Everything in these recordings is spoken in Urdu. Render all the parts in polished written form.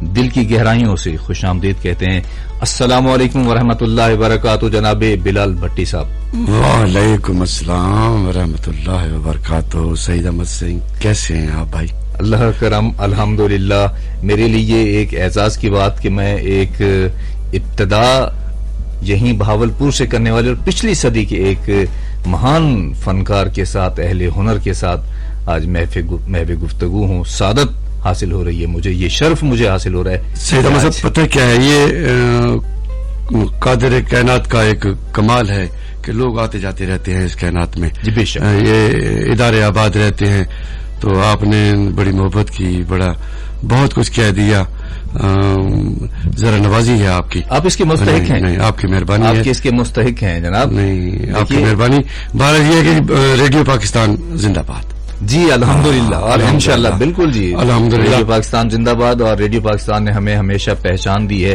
دل کی گہرائیوں سے خوش آمدید کہتے ہیں. السلام علیکم ورحمۃ اللہ وبرکاتہ جناب بلال بھٹی صاحب. وعلیکم السلام ورحمۃ اللہ وبرکاتہ. سعید احمد سنگھ کیسے ہیں آپ بھائی؟ اللہ کرم الحمدللہ. میرے لیے ایک اعزاز کی بات کہ میں ایک ابتدا یہیں بہاولپور سے کرنے والے اور پچھلی صدی کے ایک مہان فنکار کے ساتھ، اہل ہنر کے ساتھ آج محو گفتگو ہوں. سعادت حاصل ہو رہی ہے مجھے، یہ شرف مجھے حاصل ہو رہا ہے. سعید احمد صاحب پتہ کیا ہے، یہ قادر کائنات کا ایک کمال ہے کہ لوگ آتے جاتے رہتے ہیں اس کائنات میں. جی بے شک. یہ ادارے آباد رہتے ہیں، تو آپ نے بڑی محبت کی، بہت کچھ کہہ دیا. ذرا نوازی ہے آپ کی. آپ اس کے مستحق ہیں. نہیں، آپ کی مہربانی ہے. آپ اس کے مستحق ہیں جناب. نہیں، آپ کی مہربانی. بہرحال یہ ہے کہ ریڈیو پاکستان زندہ باد. جی الحمدللہ اور انشاءاللہ بالکل جی الحمدللہ. ریڈیو پاکستان زندہ باد، اور ریڈیو پاکستان نے ہمیں ہمیشہ پہچان دی ہے.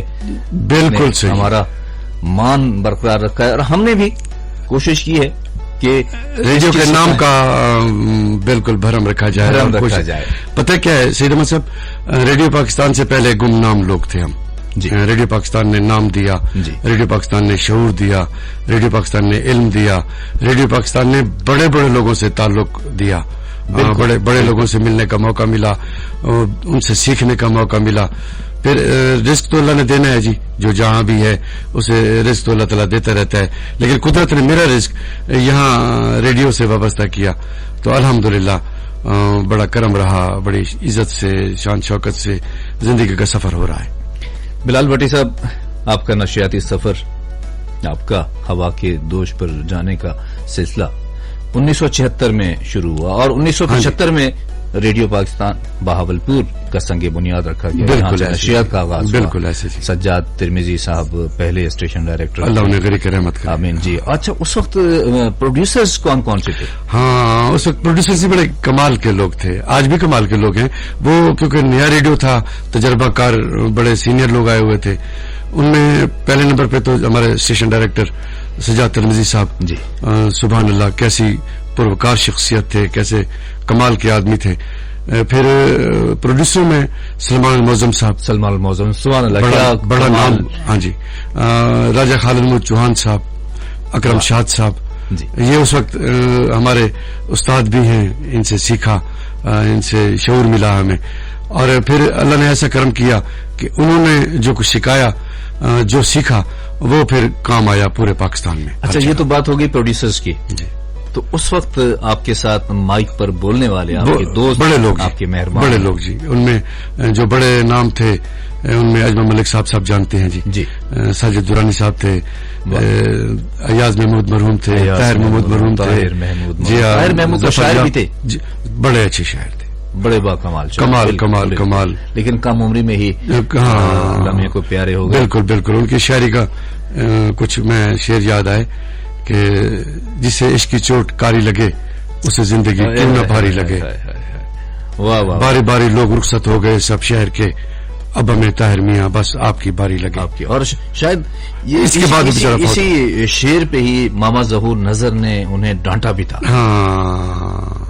بالکل صحیح. ہمارا مان برقرار رکھا ہے، اور ہم نے بھی کوشش کی ہے کہ ریڈیو کے نام کا بالکل بھرم رکھا جائے. پتہ کیا ہے سعید احمد صاحب، ریڈیو پاکستان سے پہلے گمنام لوگ تھے ہم. جی. ریڈیو پاکستان نے نام دیا. جی. ریڈیو پاکستان نے شعور دیا. ریڈیو پاکستان نے علم دیا. ریڈیو پاکستان نے بڑے بڑے لوگوں سے تعلق دیا. بڑے بڑے لوگوں سے ملنے کا موقع ملا، ان سے سیکھنے کا موقع ملا. پھر رزق تو اللہ نے دینا ہے جی، جو جہاں بھی ہے اسے رزق تو اللہ تعالیٰ دیتا رہتا ہے، لیکن قدرت نے میرا رزق یہاں ریڈیو سے وابستہ کیا. تو الحمدللہ بڑا کرم رہا، بڑی عزت سے، شان شوکت سے زندگی کا سفر ہو رہا ہے. بلال بھٹی صاحب، آپ کا نشریاتی سفر، آپ کا ہوا کے دوش پر جانے کا سلسلہ 1976 میں شروع ہوا، اور 1975 میں ریڈیو پاکستان بہاولپور کا سنگ بنیاد رکھا گیا. بالکل نشریات کا آغاز ہوا. بالکل ایسے. سجاد ترمیزی صاحب پہلے اسٹیشن ڈائریکٹر، اللہ انہیں غریق رحمت کرے. آمین جی. اچھا، اس وقت پروڈیوسرز کون کون سے تھے؟ ہاں، اس وقت پروڈیوسرز بڑے کمال کے لوگ تھے، آج بھی کمال کے لوگ ہیں وہ، کیونکہ نیا ریڈیو تھا، تجربہ کار بڑے سینئر لوگ آئے ہوئے تھے. ان میں پہلے نمبر پہ تو ہمارے اسٹیشن ڈائریکٹر سجاد ترمیزی صاحب. جی سبحان اللہ، کیسی پروکار شخصیت تھے، کیسے کمال کے آدمی تھے. پھر پروڈیوسر میں سلمان المعظم صاحب. سلمان المعظم، سبحان اللہ، بڑا نام. ہاں جی. راجہ خالد محمود چوہان صاحب، اکرم شاد صاحب. جی. یہ اس وقت ہمارے استاد بھی ہیں، ان سے سیکھا، ان سے شعور ملا ہمیں. اور پھر اللہ نے ایسا کرم کیا کہ انہوں نے جو کچھ سکھایا، جو سیکھا، وہ پھر کام آیا پورے پاکستان میں. اچھا، یہ تو بات ہو گئی پروڈیوسرز کی. جی. تو اس وقت آپ کے ساتھ مائک پر بولنے والے آپ کے دوست، بڑے لوگ، آپ کے مہربان، بڑے لوگ جی. ان میں جو بڑے نام تھے ان میں اجمل ملک صاحب جانتے ہیں جی. جی. ساجد دورانی صاحب تھے، ایاز محمود مرحوم تھے، طاہر محمود مرحوم تھے. جی، طاہر محمود تو شاعر بھی تھے. بڑے اچھے شاعر تھے، بڑے با کمال. کمال. لیکن کم عمری میں ہی لمحے کو پیارے ہو گئے. بالکل. ان کی شاعری کا کچھ میں شعر یاد آئے کہ جسے عشق کی چوٹ کاری لگے، اسے زندگی کیوں نہ بھاری لگے. واہ واہ. باری باری لوگ رخصت ہو گئے سب شہر کے، اب ہمیں طاہر میاں بس آپ کی باری لگے. آپ کی. اور شاید اس کے بعد اسی شعر پہ ہی ماما ظہور نظر نے انہیں ڈانٹا بھی تھا. ہاں،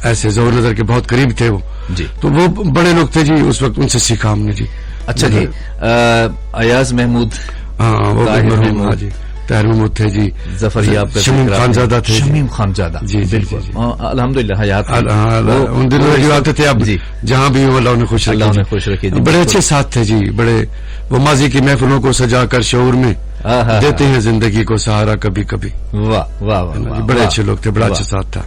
ایسے ظہور نظر کے بہت قریب تھے وہ جی. تو وہ بڑے لوگ تھے جی، اس وقت ان سے سیکھا ہم نے جی. اچھا جی. ایاز محمود، ہاں وہ مرحوم جی، طاہر محمود تھے جی، ظفر یاب، شمیم خانزادہ تھے. شمیم خانزادہ جی بالکل. الحمدللہ حیات ان دنوں جو آتے تھے. اب جہاں بھی ہوں اللہ انہیں خوش رکھے. بڑے اچھے ساتھ تھے جی. بڑے وہ ماضی کی محفلوں کو سجا کر شعور میں دیتے ہیں زندگی کو سہارا کبھی کبھی. واہ واہ واہ. بڑے اچھے لوگ تھے، بڑا اچھا ساتھ تھا.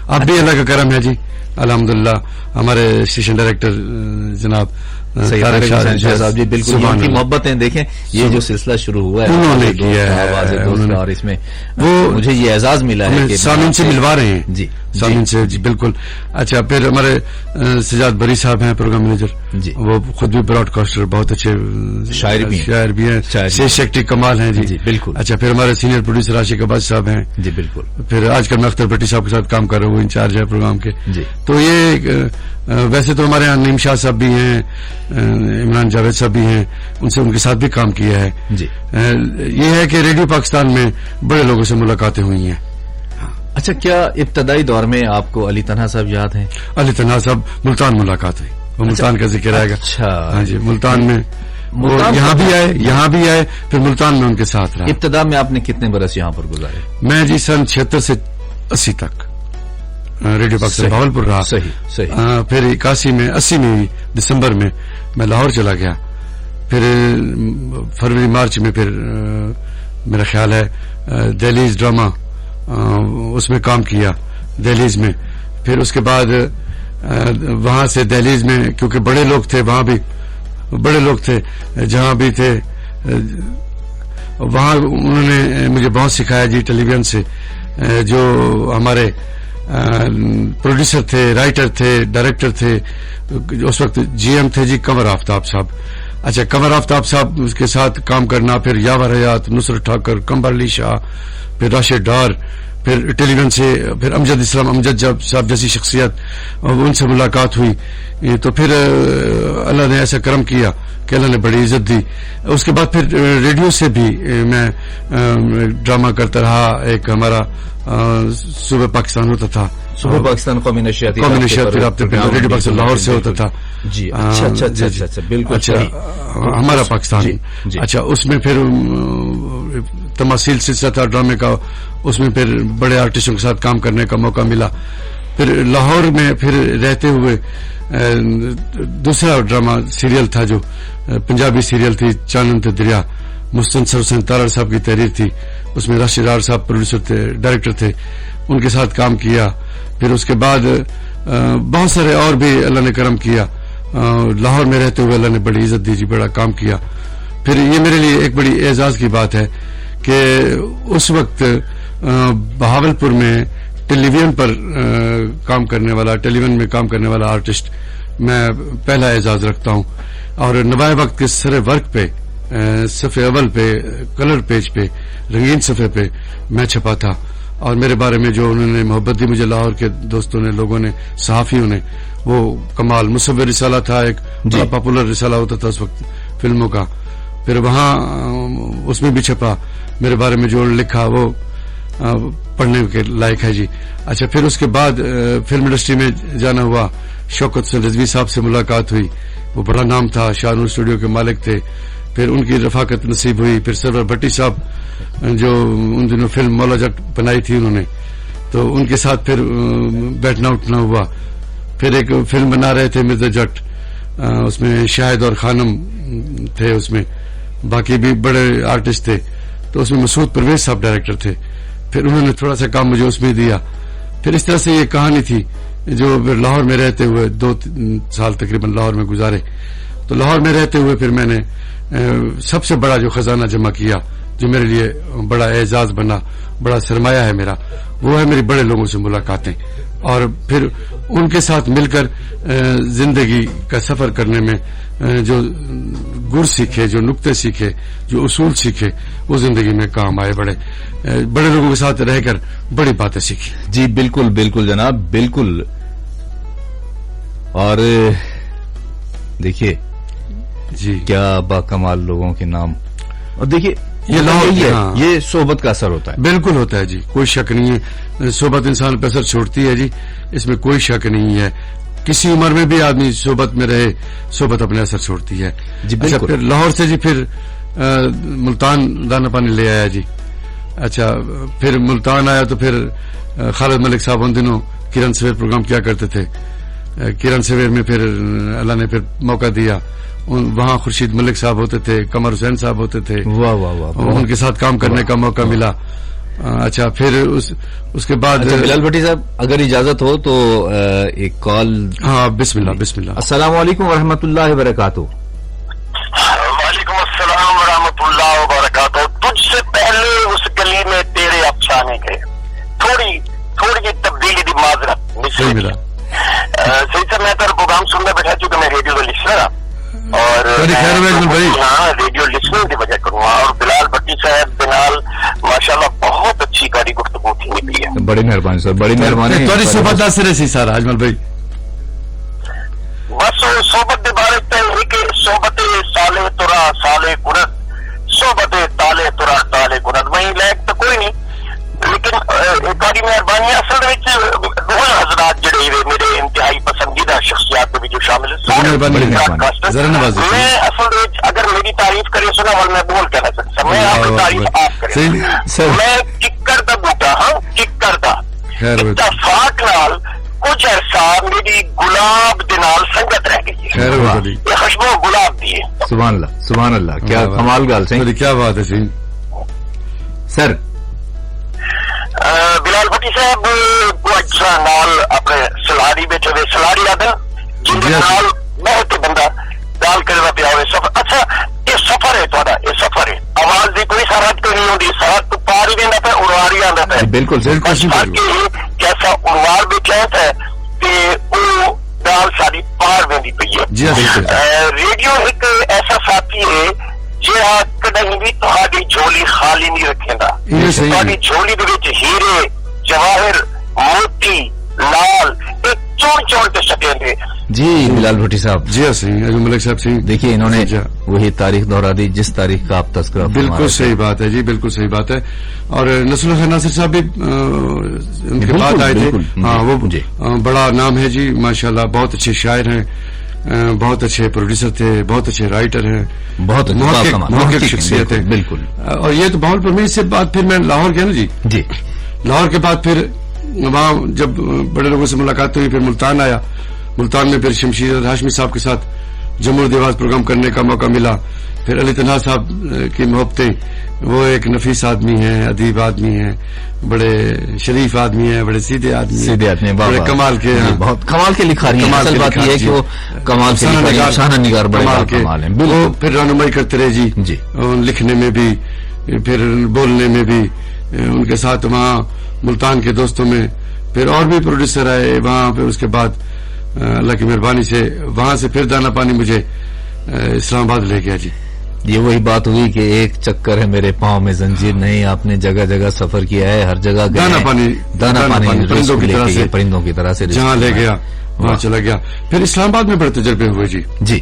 اب بھی اللہ کا کرم ہے جی الحمدللہ. ہمارے اسٹیشن ڈائریکٹر جناب صاحب جی بالکل ان کی محبتیں دیکھیں. یہ جو سلسلہ شروع ہوا ہے انہوں نے کیا ہے، اور اس میں وہ مجھے یہ اعزاز ملا ہے کہ سامعین سے ملوا رہے ہیں. جی سامعین سے جی بالکل. اچھا، پھر ہمارے سجاد بری صاحب ہیں پروگرام مینیجر جی، وہ خود بھی براڈ کاسٹر، بہت اچھے شاعر بھی ہیں. شیخ شیکٹی کمال ہیں جی بالکل. اچھا، پھر ہمارے سینئر پروڈیوسر عاشق عباس صاحب ہیں جی بالکل. پھر آج کل میں اختر بھٹی صاحب کے ساتھ کام کر رہا ہوں، وہ انچارج ہے پروگرام کے جی. تو یہ ویسے تو ہمارے یہاں نیم شاہ صاحب بھی ہیں، عمران جاوید صاحب بھی ہیں، ان کے ساتھ بھی کام کیا ہے جی. یہ ہے کہ ریڈیو پاکستان میں بڑے لوگوں سے ملاقاتیں ہوئی ہیں. اچھا، کیا ابتدائی دور میں آپ کو علی تنہا صاحب یاد ہیں؟ علی تنہا صاحب ملتان ملاقات ہوئی. وہ ملتان کا ذکر آئے گا. اچھا ہاں جی, ملتان میں یہاں بھی آئے پھر ملتان میں ان کے ساتھ رہا. ابتدا میں آپ نے کتنے برس یہاں پر گزارے؟ میں جی سن 76 سے 80 تک ریڈیو پاکستان بھاولپور رہا. صحیح. پھر 81 میں 80 میں دسمبر میں لاہور چلا گیا. پھر فروری مارچ میں پھر میرا خیال ہے دہلیز ڈرامہ اس میں کام کیا دہلیز میں. پھر اس کے بعد وہاں سے دہلیز میں کیونکہ بڑے لوگ تھے, وہاں بھی بڑے لوگ تھے, جہاں بھی تھے وہاں انہوں نے مجھے بہت سکھایا جی. ٹیلی ویژن سے جو ہمارے پروڈیوسر تھے, رائٹر تھے, ڈائریکٹر تھے, اس وقت جی ایم تھے جی قمر آفتاب صاحب. اچھا, قمر آفتاب صاحب کے ساتھ کام کرنا, پھر یاور حیات, نصرت ٹھاکر, قمبر علی شاہ, پھر راشد ڈار, پھر ٹیلی ویژن سے پھر امجد اسلام امجد صاحب جیسی شخصیت, ان سے ملاقات ہوئی. تو پھر اللہ نے ایسا کرم کیا کہ اللہ نے بڑی عزت دی. اس کے بعد پھر ریڈیو سے بھی میں ڈرامہ کرتا رہا. ایک ہمارا صوبہ پاکستان ہوتا تھا, صوبہ پاکستان قومی نشریاتی رابطے ریڈیو پاکستان لاہور سے ہوتا تھا جی. اچھا بالکل. اچھا, ہمارا پاکستان. اچھا, اس میں پھر تماثیل سلسلہ تھا ڈرامے کا, اس میں پھر بڑے آرٹسٹوں کے ساتھ کام کرنے کا موقع ملا. پھر لاہور میں پھر رہتے ہوئے دوسرا ڈرامہ سیریل تھا جو پنجابی سیریل تھی چانند دریا, مستنصر حسین تارڑ صاحب کی تحریر تھی. اس میں راشد ڈار صاحب پروڈیوسر تھے, ڈائریکٹر تھے, ان کے ساتھ کام کیا. پھر اس کے بعد بہت سارے اور بھی اللہ نے کرم کیا. لاہور میں رہتے ہوئے اللہ نے بڑی عزت دی جی, بڑا کام کیا. پھر یہ میرے لیے ایک بڑی اعزاز کی بات ہے کہ اس وقت بہاولپور میں ٹیلی ویژن پر کام کرنے والا, ٹیلی ویژن میں کام کرنے والا آرٹسٹ میں پہلا اعزاز رکھتا ہوں. اور نوائے وقت کے سر ورک پہ, صفحے اول پہ, کلر پیج پہ, رنگین صفحے پہ میں چھپا تھا. اور میرے بارے میں جو انہوں نے محبت دی مجھے لاہور کے دوستوں نے, لوگوں نے, صحافیوں نے, وہ کمال. مصور رسالہ تھا ایک بڑا پاپولر رسالہ ہوتا تھا اس وقت فلموں کا. پھر وہاں اس میں بھی چھپا, میرے بارے میں جو لکھا وہ پڑھنے کے لائق ہے جی. اچھا, پھر اس کے بعد فلم انڈسٹری میں جانا ہوا. شوکت حسین رضوی صاحب سے ملاقات ہوئی, وہ بڑا نام تھا, شاہ نور اسٹوڈیو کے مالک تھے. پھر ان کی رفاقت نصیب ہوئی. پھر سرور بھٹی صاحب جو ان دنوں فلم مولا جٹ بنائی تھی انہوں نے, تو ان کے ساتھ پھر بیٹھنا اٹھنا ہوا. پھر ایک فلم بنا رہے تھے مرزا جٹ, اس میں شاہد اور خانم تھے, اس میں باقی بھی بڑے آرٹسٹ تھے. تو اس میں مسعود پرویز صاحب ڈائریکٹر تھے. پھر انہوں نے تھوڑا سا کام مجھے اس میں دیا. پھر اس طرح سے یہ کہانی تھی جو لاہور میں رہتے ہوئے 2 سال تقریباً لاہور میں گزارے. تو لاہور میں رہتے ہوئے پھر میں نے سب سے بڑا جو خزانہ جمع کیا, جو میرے لیے بڑا اعزاز بنا, بڑا سرمایہ ہے میرا, وہ ہے میری بڑے لوگوں سے ملاقاتیں. اور پھر ان کے ساتھ مل کر زندگی کا سفر کرنے میں جو گر سیکھے, جو نقطے سیکھے, جو اصول سیکھے, وہ زندگی میں کام آئے. بڑے لوگوں کے ساتھ رہ کر بڑی باتیں سیکھی. جی بالکل بالکل جناب, بالکل. اور دیکھیے جی کیا باکمال لوگوں کے نام. اور دیکھیے یہ لاہور, یہ صحبت کا اثر ہوتا ہے. بالکل ہوتا ہے جی, کوئی شک نہیں ہے. صحبت انسان پہ اثر چھوڑتی ہے جی, اس میں کوئی شک نہیں ہے. کسی عمر میں بھی آدمی صحبت میں رہے, صحبت اپنے اثر چھوڑتی ہے جی. اچھا, پھر لاہور سے جی پھر ملتان دانا پانی لے آیا جی. اچھا, پھر ملتان آیا تو پھر خالد ملک صاحب ان دنوں کرن سویر پروگرام کیا کرتے تھے. کرن سویر میں پھر اللہ نے پھر موقع دیا, وہاں خورشید ملک صاحب ہوتے تھے, قمر حسین صاحب ہوتے تھے. واہ واہ واہ, ان کے ساتھ کام کرنے کا موقع ملا. اچھا, پھر اس کے بعد بلال بھٹی صاحب اگر اجازت ہو تو ایک کال. ہاں, بسم اللہ بسم اللہ. السلام علیکم ورحمۃ اللہ وبرکاتہ. وعلیکم السلام ورحمۃ اللہ وبرکاتہ. تجھ سے پہلے اس گلی میں تیرے افسانے گئے, تھوڑی تبدیلی دی معذرت. صحیح سے میں تو پروگرام سننا بیٹھا چونکہ میں ریڈیو کا لسنر ہوں, اور ہاں ریڈیو لسننگ کی وجہ کروں. اور بلال بھٹی صاحب بلال ماشاءاللہ بہت اچھی گاڑی گفتگو تھی نکلی ہے. بڑی مہربانی سر, بڑی مہربانی. تھوڑی صحبت اثر سی سر اجمل بھائی. بس صحبت کے بارے میں کہ صحبت سالے ترا سالے کنت, صحبت تالے ترا تالے کنت, وہیں لائق تو کوئی نہیں. لیکن بڑی مہربانی. اصل دونوں حضرات جڑے میرے انتہائی پسندیدہ شخصیات بھی جو شامل مہربانی میں اصل اگر میری تعریف کرے سنا وال میں بول کہنا سکتا میں آپ کی تعریف آپ کریں میں ککر دا بوٹا ہاں ککر دا اتفاق نال کچھ عرصہ میری گلاب دے نال سنگت رہ گئی ہے یہ خوشبو گلاب دی ہے سبحان اللہ سبحان اللہ کیا کمال گل سی کیا بات ہے سی سر بلال بھٹی صاحب کو اچھا نال اپنے سلاری بیٹھے ہوئے سلاری آدن جن کے نال بہت بندہ گال کرنا پیا ہوئے سفر اچھا یہ سفر ہے تھوڑا یہ سفر ہے آواز دی کوئی سرحد تو نہیں ہوتی سرحد تو پار ہی دینا پہ اروار ہی آتا ہے بالکل کیسا اروار بیٹھا ہے کہ وہ گال ساری پار ویندی پئی ہے ریڈیو ایک ایسا ساتھی ہے جی کدیں بھی تہاڈی جھولی خالی نہیں رکھے گا تہاڈی جھولی دے وچ ہیرے جواہر موتی لال ایک چون چون کے سکیں گے جی بلال بھٹی صاحب جی سنگھ ملک صاحب سنگھ دیکھیے انہوں نے وہی تاریخ دہرا دی جس تاریخ کا آپ تذکرہ بالکل صحیح بات ہے جی بالکل صحیح بات ہے اور نصر الحسن ناصر صاحب بھی ان کے بعد آئے تھے ہاں وہ بڑا نام ہے جی ماشاءاللہ بہت اچھے شاعر ہیں بہت اچھے پروڈیوسر تھے بہت اچھے رائٹر ہیں بہت محقق شخصیت ہے بالکل اور یہ تو بہت پر میں اس سے بعد پھر میں لاہور گیا نا جی لاہور کے بعد پھر وہاں جب بڑے لوگوں سے ملاقات ہوئی پھر ملتان آیا ملتان میں پھر شمشیر ہاشمی صاحب کے ساتھ جمہور دیواز پروگرام کرنے کا موقع ملا پھر علی تنہا صاحب کی محبتیں وہ ایک نفیس آدمی ہیں ادیب آدمی ہیں بڑے شریف آدمی ہیں بڑے سیدھے آدمی بڑے کمال کے بہت کمال کے لکھاری ہیں اصل بات یہ ہے کہ وہ کمال کے افسانہ نگار بڑے کمال ہیں وہ پھر رہنمائی کرتے رہے جی لکھنے میں بھی پھر بولنے میں بھی ان کے ساتھ وہاں ملتان کے دوستوں میں پھر اور بھی پروڈیوسر آئے وہاں پھر اس کے بعد اللہ کی مہربانی سے وہاں سے پھر دانا پانی مجھے اسلام آباد لے گیا جی یہ وہی بات ہوئی کہ ایک چکر ہے میرے پاؤں میں زنجیر نہیں آپ نے جگہ جگہ سفر کیا ہے ہر جگہ دانا پانی پرندوں کی طرح سے جہاں لے گیا وہاں چلا گیا پھر اسلام آباد میں بڑے تجربے ہوئے جی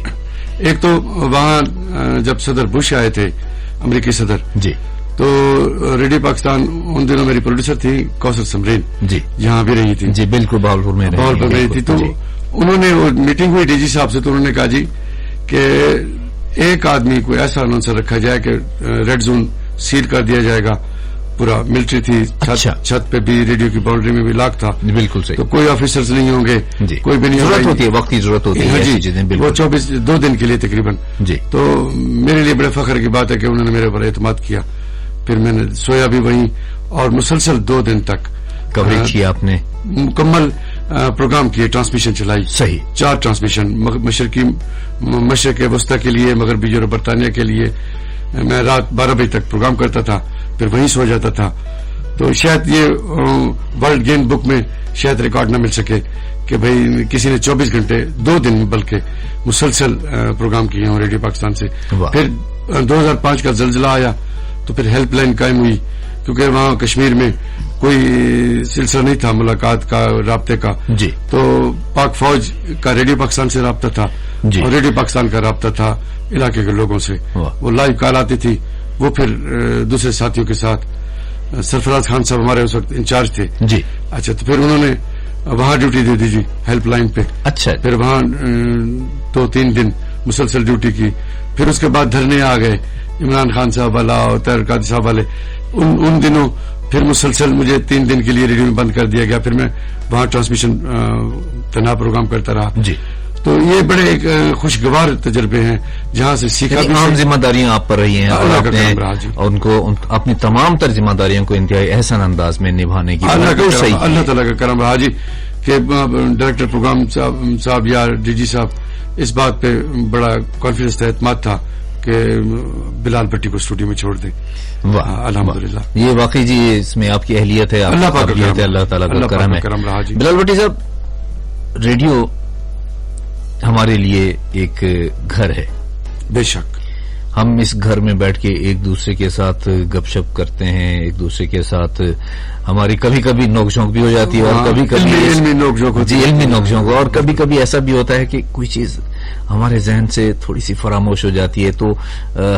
ایک تو وہاں جب صدر بش آئے تھے امریکی صدر جی تو ریڈیو پاکستان ان دنوں میری پروڈیوسر تھی کوثر سمرین جی یہاں بھی رہی تھی جی بالکل بہاولپور میں رہی تھی تو انہوں نے وہ میٹنگ ہوئی ڈی جی صاحب سے تو انہوں نے کہا جی کہ ایک آدمی کو ایسا اناؤنسر رکھا جائے کہ ریڈ زون سیل کر دیا جائے گا پورا ملٹری تھی چھت پہ بھی ریڈیو کی باؤنڈری میں بھی لاک تھا بالکل صحیح تو کوئی آفیسرز نہیں ہوں گے کوئی بھی نہیں ضرورت ہوتی ہے وقت کی ضرورت ہوتی ہے جی وہ 2 دن کے لیے تقریباً جی تو میرے لیے بڑے فخر کی بات ہے کہ انہوں نے میرے اوپر اعتماد کیا پھر میں نے سویا بھی وہیں اور مسلسل 2 دن تک کوریج کیا آپ نے مکمل پروگرام کیے ٹرانسمیشن چلائی صحیح 4 ٹرانسمیشن مشرق وسطی کے لیے مغربی یورپ برطانیہ کے لیے میں رات 12 بجے تک پروگرام کرتا تھا پھر وہیں سو جاتا تھا تو شاید یہ ورلڈ گین بک میں شاید ریکارڈ نہ مل سکے کہ بھئی کسی نے 24 گھنٹے 2 دن بلکہ مسلسل پروگرام کیے ہوں ریڈیو پاکستان سے پھر 2005 کا زلزلہ آیا تو پھر ہیلپ لائن قائم ہوئی کیونکہ وہاں کشمیر میں کوئی سلسلہ نہیں تھا ملاقات کا رابطے کا جی تو پاک فوج کا ریڈیو پاکستان سے رابطہ تھا جی اور ریڈیو پاکستان کا رابطہ تھا علاقے کے لوگوں سے وہ لائیو کال آتی تھی وہ پھر دوسرے ساتھیوں کے ساتھ سرفراز خان صاحب ہمارے اس وقت انچارج تھے جی اچھا تو پھر انہوں نے وہاں ڈیوٹی دے دی جی ہیلپ لائن پہ اچھا پھر وہاں 2-3 دن مسلسل ڈیوٹی کی پھر اس کے بعد دھرنے آ گئے عمران خان صاحب والا اور طاہر قادری صاحب والے ان دنوں پھر مسلسل مجھے 3 دن کے لیے ریڈیو میں بند کر دیا گیا پھر میں وہاں ٹرانسمیشن تنہا پروگرام کرتا رہا جی تو یہ بڑے ایک خوشگوار تجربے ہیں جہاں سے سیکھا بھی عام ذمہ داریاں آپ پر رہی ہیں اور ان کو اپنی تمام تر ذمہ داریوں کو انتہائی احسن انداز میں نبھانے کی اللہ تعالیٰ کا کرم رہا جی کہ ڈائریکٹر پروگرام صاحب یا ڈی جی صاحب اس بات پہ بڑا کانفیڈنس تھا اعتماد تھا کہ بلال بھٹی کو اسٹوڈیو میں چھوڑ دیں الحمدللہ یہ واقعی جی اس میں آپ کی اہلیت ہے اللہ تعالیٰ کا کرم ہے بلال بھٹی صاحب ریڈیو ہمارے لیے ایک گھر ہے بے شک ہم اس گھر میں بیٹھ کے ایک دوسرے کے ساتھ گپ شپ کرتے ہیں ایک دوسرے کے ساتھ ہماری کبھی کبھی نوک جھونک بھی ہو جاتی ہے اور کبھی کبھی علمی نوک جھونک جی علمی نوک جھونک اور کبھی کبھی ایسا بھی ہوتا ہے کہ کوئی چیز ہمارے ذہن سے تھوڑی سی فراموش ہو جاتی ہے تو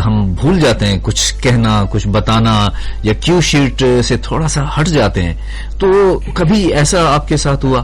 ہم بھول جاتے ہیں کچھ کہنا کچھ بتانا یا کیو شیٹ سے تھوڑا سا ہٹ جاتے ہیں تو کبھی ایسا آپ کے ساتھ ہوا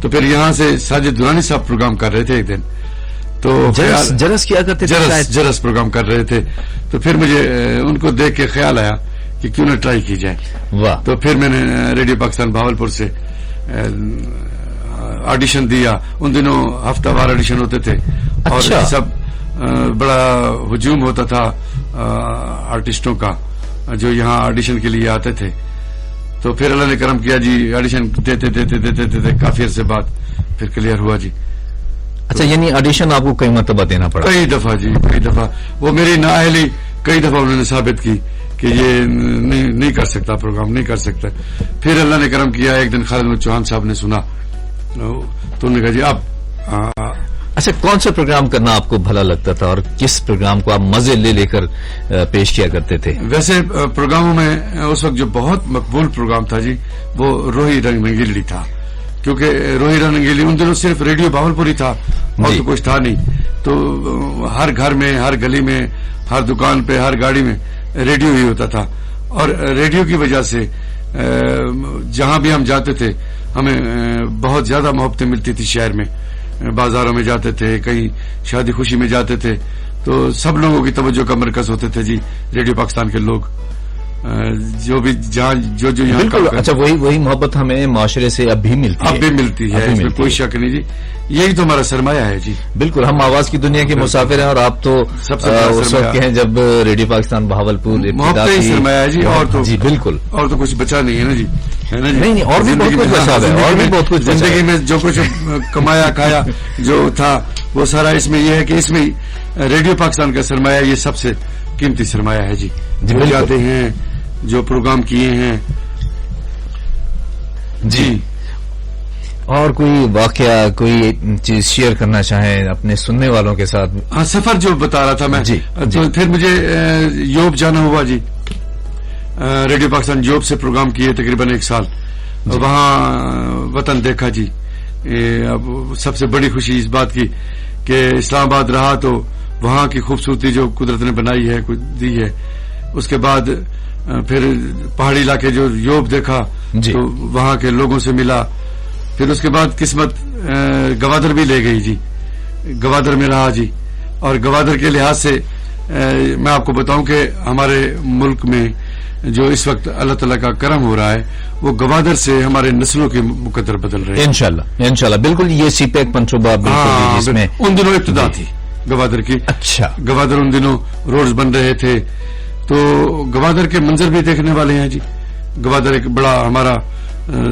تو پھر یہاں سے ساجد درانی صاحب پروگرام کر رہے تھے ایک دن، تو جرس کیا کرتے تھے، جرس پروگرام کر رہے تھے، تو پھر مجھے ان کو دیکھ کے خیال آیا کہ کیوں نہ ٹرائی کی جائے. واہ. تو پھر میں نے ریڈیو پاکستان بہاولپور سے آڈیشن دیا. ان دنوں ہفتہ وار آڈیشن ہوتے تھے اور سب بڑا ہجوم ہوتا تھا آرٹسٹوں کا جو یہاں آڈیشن کے لیے آتے تھے. تو پھر اللہ نے کرم کیا جی، آڈیشن دیتے کافی عرصے بعد پھر کلیئر ہوا جی. اچھا، یعنی آڈیشن آپ کو کئی مرتبہ دینا پڑا؟ کئی دفعہ جی، کئی دفعہ. وہ میری نااہلی کئی دفعہ انہوں نے ثابت کی کہ یہ نہیں کر سکتا، پروگرام نہیں کر سکتا. پھر اللہ نے کرم کیا، ایک دن خالد محمد چوہان صاحب نے سنا تو انہوں نے کہا جی اب. اچھا، کون سا پروگرام کرنا آپ کو بھلا لگتا تھا اور کس پروگرام کو آپ مزے لے کر پیش کیا کرتے تھے؟ ویسے پروگراموں میں اس وقت جو بہت مقبول پروگرام تھا جی وہ روہی رنگ رنگیلی تھا، کیونکہ روہی رنگ رنگیلی ان دنوں صرف ریڈیو بہاولپور ہی تھا اور تو کچھ تھا نہیں. تو ہر گھر میں، ہر گلی میں، ہر دکان پہ، ہر گاڑی میں ریڈیو ہی ہوتا تھا. اور ریڈیو کی وجہ سے جہاں بھی ہم جاتے تھے ہمیں بہت زیادہ محبتیں ملتی تھی. شہر میں بازاروں میں جاتے تھے، کہیں شادی خوشی میں جاتے تھے تو سب لوگوں کی توجہ کا مرکز ہوتے تھے جی ریڈیو پاکستان کے لوگ، جو بھی جہاں جو یہاں. بالکل. اچھا، وہی محبت ہمیں معاشرے سے اب بھی ملتی ہے. اس میں کوئی شک نہیں جی، یہی تو ہمارا سرمایہ ہے جی. بالکل. ہم آواز کی دنیا کے مسافر ہیں اور آپ تو سب سے اس وقت کے ہیں جب ریڈیو پاکستان بہاولپور محبت ہی سرمایہ ہے جی. اور تو جی بالکل، اور تو کچھ بچا نہیں ہے نا جی. نہیں، اور بھی بہت کچھ بچا ہے، اور بھی بہت کچھ زندگی میں جو کچھ کمایا کھایا جو تھا وہ سارا اس میں یہ ہے کہ اس میں ریڈیو پاکستان کا سرمایہ یہ سب سے قیمتی سرمایہ ہے جی. جو جاتے ہیں، جو پروگرام کیے ہیں جی. اور کوئی واقعہ، کوئی چیز شیئر کرنا چاہیں اپنے سننے والوں کے ساتھ؟ ہاں، سفر جو بتا رہا تھا میں جی. تو پھر مجھے یوب جانا ہوا جی. ریڈیو پاکستان یوب سے پروگرام کیے تقریباً 1 سال. وہاں وطن دیکھا جی. اب سب سے بڑی خوشی اس بات کی کہ اسلام آباد رہا تو وہاں کی خوبصورتی جو قدرت نے بنائی ہے، دی ہے. اس کے بعد پھر پہاڑی علاقے جو یوب دیکھا جی. تو وہاں کے لوگوں سے ملا. پھر اس کے بعد قسمت گوادر بھی لے گئی جی. گوادر میں رہا جی. اور گوادر کے لحاظ سے میں آپ کو بتاؤں کہ ہمارے ملک میں جو اس وقت اللہ تعالیٰ کا کرم ہو رہا ہے وہ گوادر سے ہمارے نسلوں کے مقدر بدل رہے ہیں انشاءاللہ. بالکل. یہ سی پیک منصوبہ جس میں ان دنوں ابتدا تھی گوادر کی. اچھا. گوادر ان دنوں روڈز بن رہے تھے تو گوادر کے منظر بھی دیکھنے والے ہیں جی. گوادر ایک بڑا ہمارا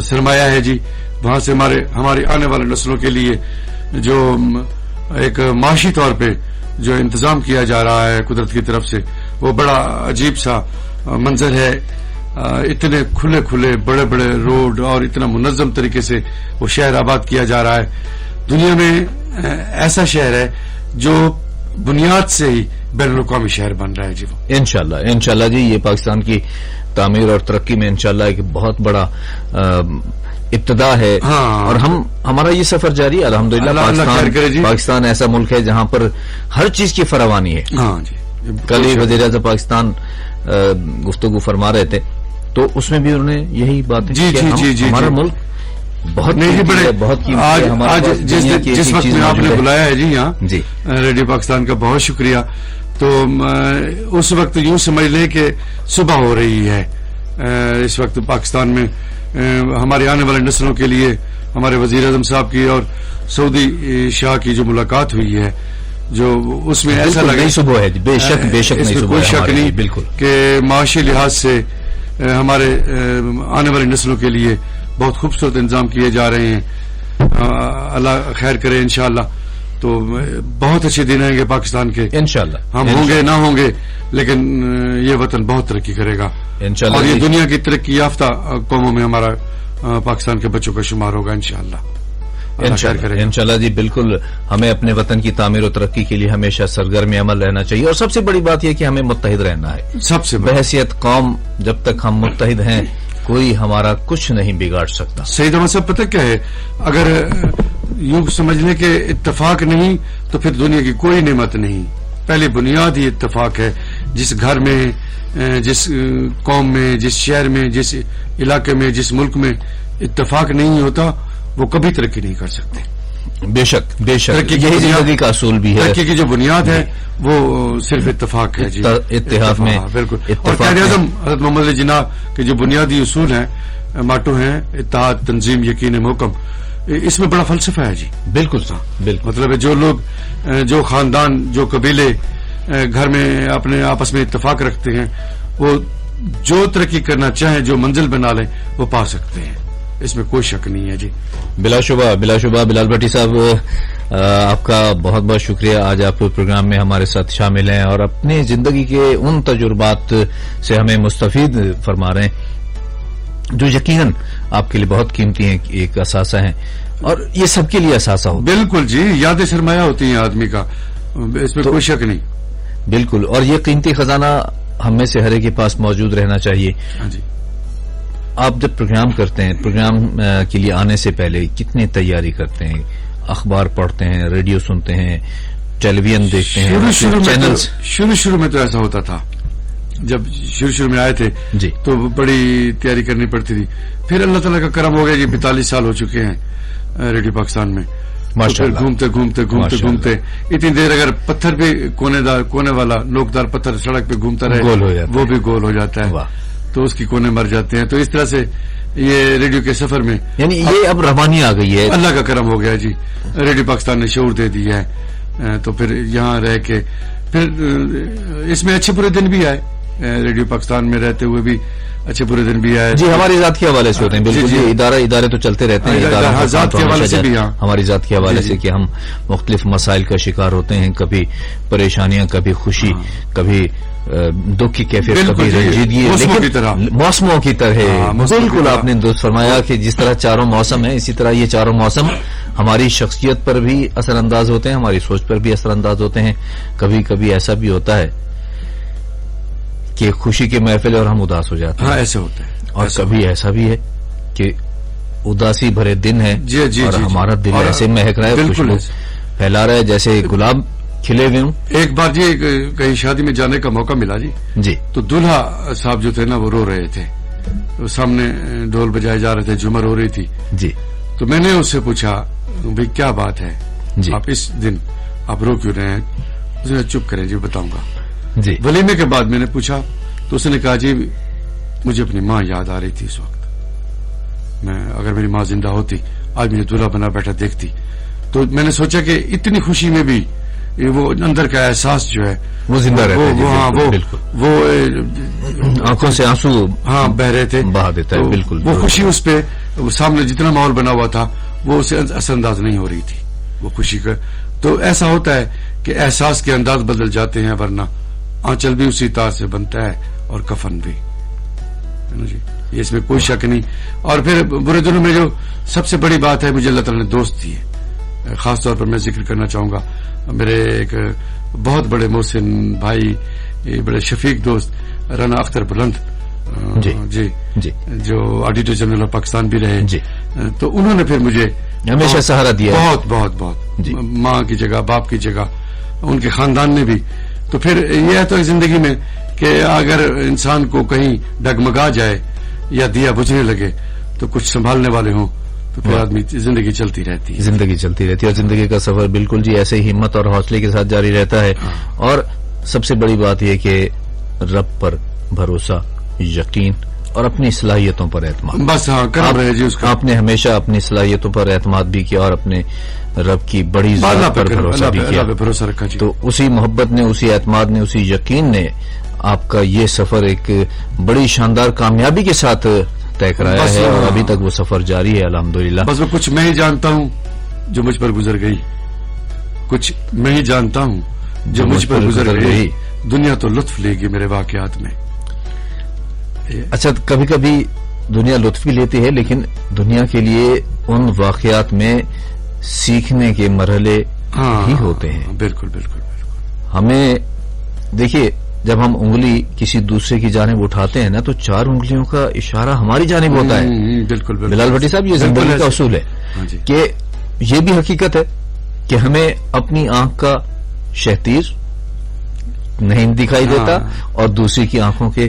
سرمایہ ہے جی. وہاں سے ہماری آنے والے نسلوں کے لیے جو ایک معاشی طور پہ جو انتظام کیا جا رہا ہے قدرت کی طرف سے وہ بڑا عجیب سا منظر ہے. اتنے کھلے بڑے روڈ اور اتنا منظم طریقے سے وہ شہر آباد کیا جا رہا ہے. دنیا میں ایسا شہر ہے جو بنیاد سے ہی بین الاقوامی شہر بن رہا ہے جی. وہ انشاءاللہ جی. یہ پاکستان کی تعمیر اور ترقی میں انشاءاللہ ایک بہت بڑا ابتدا ہے. اور ہمارا یہ سفر جاری ہے الحمدللہ. پاکستان ایسا ملک ہے جہاں پر ہر چیز کی فراوانی ہے. ہاں جی. کل ہی وزیر اعظم پاکستان گفتگو فرما رہے تھے تو اس میں بھی انہوں نے یہی بات جی ہمارا ملک بہت جس وقت میں آپ نے بلایا ہے جی یہاں جی ریڈیو پاکستان کا بہت شکریہ. تو اس وقت یوں سمجھ لیں کہ صبح ہو رہی ہے اس وقت پاکستان میں. ہمارے آنے والے نسلوں کے لیے ہمارے وزیر اعظم صاحب کی اور سعودی شاہ کی جو ملاقات ہوئی ہے جو اس میں ایسا لگا صبح ہے. بے شک کوئی شک نہیں بالکل کہ معاشی لحاظ سے ہمارے آنے والی نسلوں کے لیے بہت خوبصورت انتظام کیے جا رہے ہیں. اللہ خیر کرے انشاءاللہ. تو بہت اچھے دن آئیں گے پاکستان کے انشاءاللہ. ہم ہوں گے نہ ہوں گے لیکن یہ وطن بہت ترقی کرے گا انشاءاللہ. اور یہ دنیا کی ترقی یافتہ قوموں میں ہمارا پاکستان کے بچوں کا شمار ہوگا انشاءاللہ. انشاءاللہ جی. بالکل. ہمیں اپنے وطن کی تعمیر و ترقی کے لیے ہمیشہ سرگرم عمل رہنا چاہیے اور سب سے بڑی بات یہ کہ ہمیں متحد رہنا ہے. سب سے بحیثیت قوم جب تک ہم متحد ہیں کوئی ہمارا کچھ نہیں بگاڑ سکتا. سعید احمد صاحب پتہ کیا ہے، اگر یوں سمجھ لیں کہ اتفاق نہیں تو پھر دنیا کی کوئی نعمت نہیں. پہلی بنیاد ہی اتفاق ہے. جس گھر میں، جس قوم میں، جس شہر میں، جس علاقے میں، جس ملک میں اتفاق نہیں ہوتا وہ کبھی ترقی نہیں کر سکتے. بیشک بیشک یہی زندگی کا اصول بھی ہے. ترقی کی جو بنیاد ہے وہ صرف اتفاق ہے جی, اتحاد میں بالکل. اور قائد اعظم حضرت محمد علی جناح کے جو بنیادی اصول ہیں, ماٹو ہیں اتحاد, تنظیم, یقین محکم, اس میں بڑا فلسفہ ہے جی. بالکل بالکل. مطلب ہے جو لوگ, جو خاندان, جو قبیلے گھر میں اپنے آپس میں اتفاق رکھتے ہیں, وہ جو ترقی کرنا چاہیں, جو منزل بنا لیں, وہ پا سکتے ہیں. اس میں کوئی شک نہیں ہے جی. بلا شبہ بلال بھٹی صاحب, آپ کا بہت بہت شکریہ. آج آپ پروگرام میں ہمارے ساتھ شامل ہیں اور اپنی زندگی کے ان تجربات سے ہمیں مستفید فرما رہے ہیں جو یقیناً آپ کے لیے بہت قیمتی ہیں, ایک اثاثہ ہیں, اور یہ سب کے لیے اثاثہ ہوتا ہے. بالکل جی, یادیں سرمایہ ہوتی ہیں آدمی کا, اس میں کوئی شک نہیں. بالکل. اور یہ قیمتی خزانہ ہم میں سے ہر ایک کے پاس موجود رہنا چاہیے. ہاں جی. آپ جب پروگرام کرتے ہیں, پروگرام کے لیے آنے سے پہلے کتنی تیاری کرتے ہیں؟ اخبار پڑھتے ہیں, ریڈیو سنتے ہیں, ٹیلی ویژن دیکھتے ہیں, چینلز؟ شروع میں تو ایسا ہوتا تھا, جب شروع میں آئے تھے جی, تو بڑی تیاری کرنی پڑتی تھی. پھر اللہ تعالیٰ کا کرم ہو گیا جی, 42 سال ہو چکے ہیں ریڈیو پاکستان میں. گھومتے اتنی دیر اگر پتھر بھی کونے والا نوکدار پتھر سڑک پہ گھومتا رہے, وہ بھی گول ہو جاتا ہے, تو اس کی کونے مر جاتے ہیں. تو اس طرح سے یہ ریڈیو کے سفر میں, یعنی یہ اب روانی آ گئی ہے. اللہ کا کرم ہو گیا جی, ریڈیو پاکستان نے شعور دے دیا ہے. تو پھر یہاں رہ کے پھر اس میں اچھے برے دن بھی آئے, ریڈیو پاکستان میں رہتے ہوئے بھی اچھے برے دن بھی آئے. جی, ہماری ذات کے حوالے سے ہوتے ہیں. بالکل جی, ادارے تو چلتے رہتے ہیں. ذات کے حوالے سے بھی, ہماری ذات کے حوالے سے کہ ہم مختلف مسائل کا شکار ہوتے ہیں, کبھی پریشانیاں, کبھی خوشی, کبھی دکھ کی کیفیت, کبھی رنجیدگی, لیکن موسموں کی طرح. بالکل آپ نے درست فرمایا کہ جس طرح چاروں موسم ہیں, اسی طرح یہ چاروں موسم ہماری شخصیت پر بھی اثر انداز ہوتے ہیں, ہماری سوچ پر بھی اثر انداز ہوتے ہیں. کبھی کبھی ایسا بھی ہوتا ہے کہ خوشی کے محفل اور ہم اداس ہو جاتے ہیں. ہاں, ایسے ہوتا ہے. اور کبھی ایسا بھی ہے کہ اداسی بھرے دن ہے اور ہمارا دل ایسے مہک رہا ہے, خوشبو پھیلا رہا ہے جیسے گلاب کھلے ہوئے ہوں. ایک بار جی کہیں شادی میں جانے کا موقع ملا جی, تو دلہا صاحب جو تھے نا وہ رو رہے تھے, سامنے ڈھول بجائے جا رہے تھے, جھومر ہو رہی تھی جی. تو میں نے اس سے پوچھا بھائی کیا بات ہے جی, آپ اس دن آپ رو کیوں رہے ہیں؟ اس نے چپ کریں جی, بتاؤں گا. جی, ولیمے کے بعد میں نے پوچھا تو اس نے کہا جی مجھے اپنی ماں یاد آ رہی تھی اس وقت. میں اگر میری ماں زندہ ہوتی آج مجھے دلہا بنا بیٹھا دیکھتی. تو میں نے سوچا کہ اتنی خوشی میں بھی وہ اندر کا احساس جو ہے وہ زندہ رہتا ہے. وہ آنکھوں سے آنسو بہ رہے تھے, بہا دیتا ہے. بالکل, وہ خوشی اس پہ سامنے جتنا ماحول بنا ہوا تھا وہ اسے اثر انداز نہیں ہو رہی تھی وہ خوشی کا. تو ایسا ہوتا ہے کہ احساس کے انداز بدل جاتے ہیں, ورنہ آنچل بھی اسی تار سے بنتا ہے اور کفن بھی جی, اس میں کوئی شک نہیں. اور پھر برے دنوں میں جو سب سے بڑی بات ہے, مجھے اللہ تعالیٰ نے دوست دیے. خاص طور پر میں ذکر کرنا چاہوں گا میرے ایک بہت بڑے محسن بھائی, بڑے شفیق دوست رانا اختر بلند جی, جو آڈیٹر جنرل آف پاکستان بھی رہے جی. تو انہوں نے پھر مجھے ہمیشہ سہارا دیا, بہت بہت بہت جی. ماں کی جگہ, باپ کی جگہ, ان کے خاندان نے بھی. تو پھر یہ ہے تو زندگی میں کہ اگر انسان کو کہیں ڈگمگا جائے یا دیا بجھنے لگے تو کچھ سنبھالنے والے ہوں تو پھر آدمی زندگی چلتی رہتی ہے. اور زندگی کا سفر بالکل جی ایسے ہی ہمت اور حوصلے کے ساتھ جاری رہتا ہے. اور سب سے بڑی بات یہ کہ رب پر بھروسہ, یقین اور اپنی صلاحیتوں پر اعتماد. بس ہاں, کرم رہے جی اس کا. آپ نے ہمیشہ اپنی صلاحیتوں پر اعتماد بھی کیا اور اپنے رب کی بڑی ذات پر بھروسہ بھی کیا. بھروسہ رکھا جی. تو اسی محبت نے, اسی اعتماد نے, اسی یقین نے آپ کا یہ سفر ایک بڑی شاندار کامیابی کے ساتھ طے کرایا ہے اور ابھی تک وہ سفر جاری ہے الحمدللہ. بس وہ کچھ میں ہی جانتا ہوں جو مجھ پر گزر گئی, کچھ میں ہی جانتا ہوں جو مجھ پر گزر گئی. دنیا تو لطف لے گی میرے واقعات میں. اچھا, کبھی کبھی دنیا لطف بھی لیتی ہے, لیکن دنیا کے لیے ان واقعات میں سیکھنے کے مرحلے ہی ہوتے ہیں. بالکل. ہمیں دیکھیے, جب ہم انگلی کسی دوسرے کی جانب اٹھاتے ہیں نا تو 4 انگلیوں کا اشارہ ہماری جانب ہوتا ہے. بالکل. بلال بھٹی صاحب, یہ زندگی کا اصول ہے کہ یہ بھی حقیقت ہے کہ ہمیں اپنی آنکھ کا شہتیر نہیں دکھائی دیتا اور دوسری کی آنکھوں کے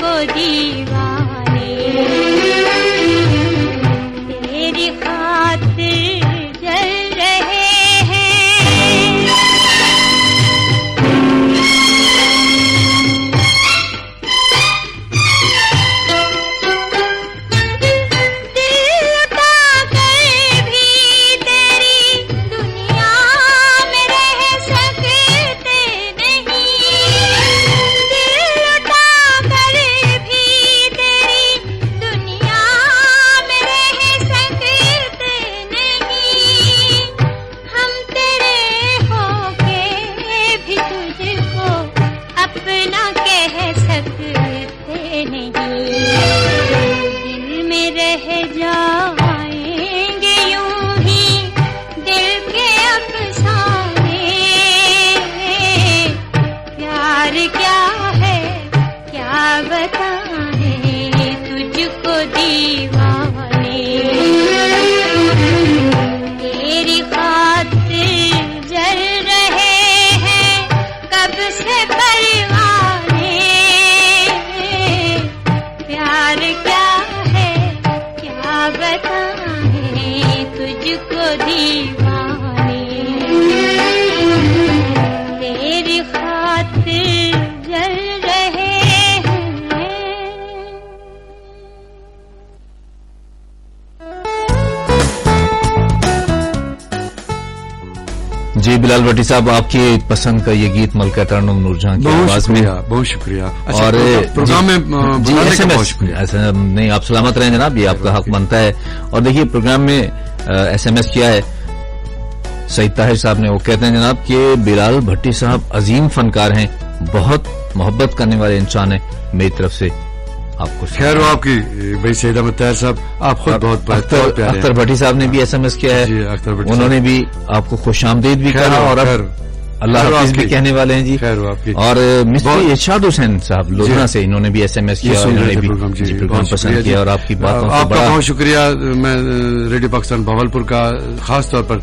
کو دیوانے تیری خاطر جل رہے ہیں. جی بلال بھٹی صاحب، آپ کی پسند کا یہ گیت ملکہ ترنم نور جہاں کی آواز میں. بہت شکریہ. اور پروگرام میں جی بہت شکریہ. نہیں، آپ سلامت رہیں جناب، یہ آپ کا حق بنتا ہے. اور دیکھیے پروگرام میں ایس ایم ایس کیا ہے سعید طاہر صاحب نے. وہ کہتے ہیں جناب کہ بلال بھٹی صاحب عظیم فنکار ہیں، بہت محبت کرنے والے انسان ہیں. میری طرف سے آپ کو خیر ہو آپ کی بھائی سعید احمد طاہر صاحب، آپ خود بہت اختر بھٹی صاحب نے بھی ایس ایم ایس کیا ہے. جی اختر بھٹی انہوں نے بھی آپ کو خوش آمدید بھی کہا اور اللہ حافظ بھی کہنے والے ہیں. جی خیر ہو آپ کی. اور مستری ارشاد حسین صاحب لدھنا سے، انہوں نے بھی ایس ایم ایس کیا، انہوں نے بھی پروگرام پسند کیا. اور آپ کی باتوں آپ کا بہت شکریہ. میں ریڈیو پاکستان بھاولپور کا خاص طور پر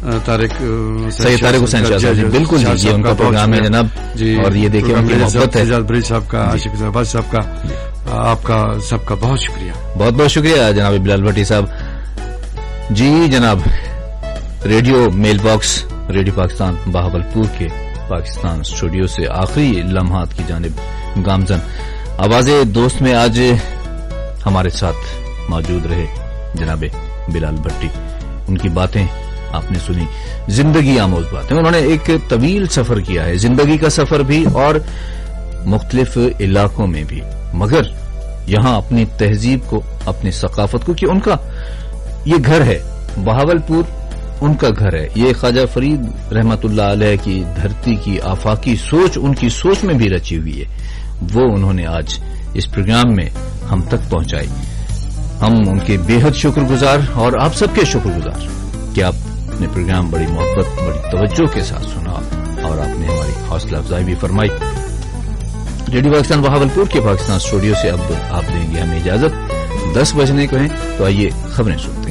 سید طارق حسین شاہ صاحب، بالکل جی ان کا پروگرام ہے جناب. اور یہ دیکھیں ان کی محبت ہے. بریج صاحب کا، عاشق عباس صاحب کا، آپ کا سب کا بہت شکریہ. بہت بہت شکریہ جناب بلال بھٹی صاحب. جی جناب، radio mail box radio Pakistan Bahawalpur کے پاکستان اسٹوڈیو سے آخری لمحات کی جانب گامزن آواز دوست میں آج ہمارے ساتھ موجود رہے جناب بلال بھٹی. ان کی باتیں آپ نے سنی، زندگی آموز باتیں. انہوں نے ایک طویل سفر کیا ہے، زندگی کا سفر بھی اور مختلف علاقوں میں بھی، مگر یہاں اپنی تہذیب کو، اپنی ثقافت کو، کہ ان کا یہ گھر ہے بہاولپور، ان کا گھر ہے. یہ خواجہ فرید رحمت اللہ علیہ کی دھرتی کی آفاقی سوچ ان کی سوچ میں بھی رچی ہوئی ہے، وہ انہوں نے آج اس پروگرام میں ہم تک پہنچائی. ہم ان کے بے حد شکر گزار اور آپ سب کے شکر گزار کہ آپ نے پروگرام بڑی محبت، بڑی توجہ کے ساتھ سنا اور آپ نے ہماری حوصلہ افزائی بھی فرمائی. ریڈیو پاکستان بہاولپور کے پاکستان اسٹوڈیو سے اب آپ دیں گے ہمیں اجازت. 10 بجنے کو ہیں تو آئیے خبریں سنتے ہیں.